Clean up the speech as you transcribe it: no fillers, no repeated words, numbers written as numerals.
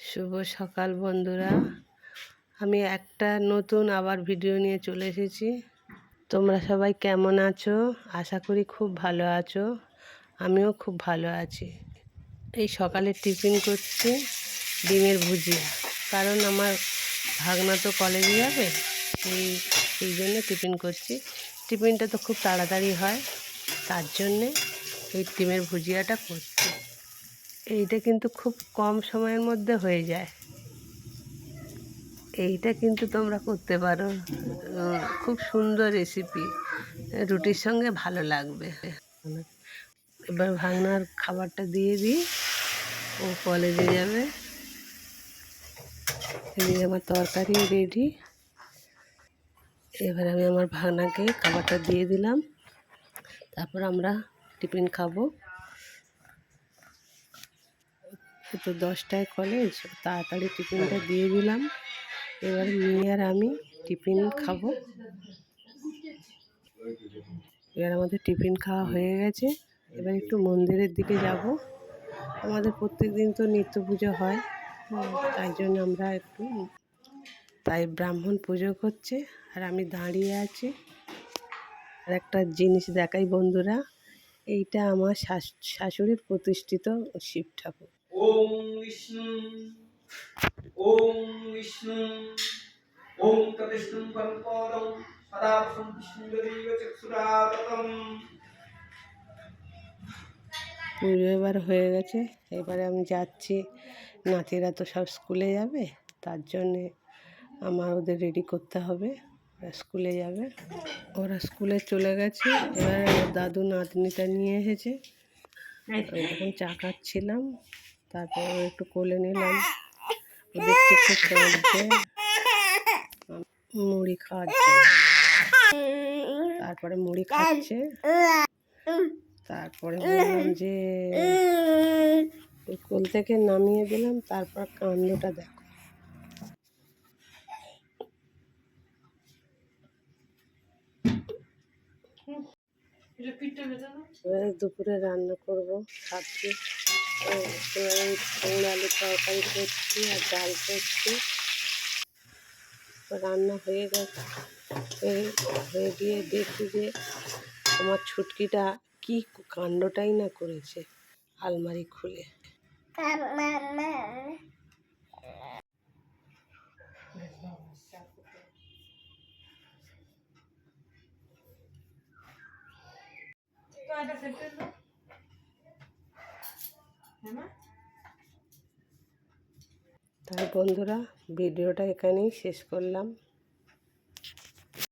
শুভ সকাল বন্ধুরা, আমি একটা নতুন আবার ভিডিও নিয়ে চলে এসেছি। তোমরা সবাই কেমন আছো? আশা করি খুব ভালো আছো। আমিও খুব ভালো আছি। এই সকালে টিফিন করছি ডিমের ভুজিয়া, কারণ আমার ভাগনা তো কলেজে যাবে, এই জন্য টিফিন করছি। টিফিনটা তো খুব তাড়াতাড়ি হয়, তার জন্যে এই ডিমের ভুজিয়াটা করছি। এইটা কিন্তু খুব কম সময়ের মধ্যে হয়ে যায়। এইটা কিন্তু তোমরা করতে পারো, খুব সুন্দর রেসিপি, রুটির সঙ্গে ভালো লাগবে। এবার ভাগনার খাবারটা দিয়ে দিই, ও কলেজে যাবে। এদিকে আমার তরকারি রেডি। এবার আমি আমার ভাগনাকে খাবারটা দিয়ে দিলাম, তারপর আমরা টিফিন খাবো। তো 10টায় কলেজ, তাড়াতাড়ি টিফিনটা দিয়ে দিলাম। এবার মেয়ে আর আমি টিফিন খাবো। এবার আমাদের টিফিন খাওয়া হয়ে গেছে। এবার একটু মন্দিরের দিকে যাব। আমাদের প্রত্যেক দিন তো নিত্য পুজো হয়, তাই জন্য আমরা তাই ব্রাহ্মণ পুজো করছে আর আমি দাঁড়িয়ে আছি। আর একটা জিনিস দেখাই বন্ধুরা, এইটা আমার শাশুড়ির প্রতিষ্ঠিত শিব ঠাকুর। ওম বিষ্ণু ওম বিষ্ণু ওম তৎবিষ্ণু পরমপদম সদা বিষ্ণুদেব চক্ষুরাততম। পুজো এবার হয়ে গেছে। এবারে আমি যাচ্ছি, নাতিরা তো সব স্কুলে যাবে, তার জন্যে আমার ওদের রেডি করতে হবে। স্কুলে যাবে, ওরা স্কুলে চলে গেছে। এবার আমার দাদু নাতনিটা নিয়ে এসেছে, আমি তখন চা খাচ্ছিলাম, তারপর একটু কোলে নিলাম। ও দেখছি খুব কাঁদছে, মুড়ি খাওয়ার জন্য। তারপরে মুড়ি খাচ্ছে। তারপরে বললাম যে কোল থেকে নামিয়ে দিলাম, তারপর কাণ্ডটা দেখো। এবারে দুপুরে রান্না করব, ভাবছি আলু তরকারি করছি আর ডাল করছি। রান্না হয়ে গেছে, হয়ে গিয়ে দেখি যে আমার ছুটকিটা কি কাণ্ডটাই না করেছে আলমারি খুলে। তাই বন্ধুরা, ভিডিওটা এখানেই শেষ করলাম।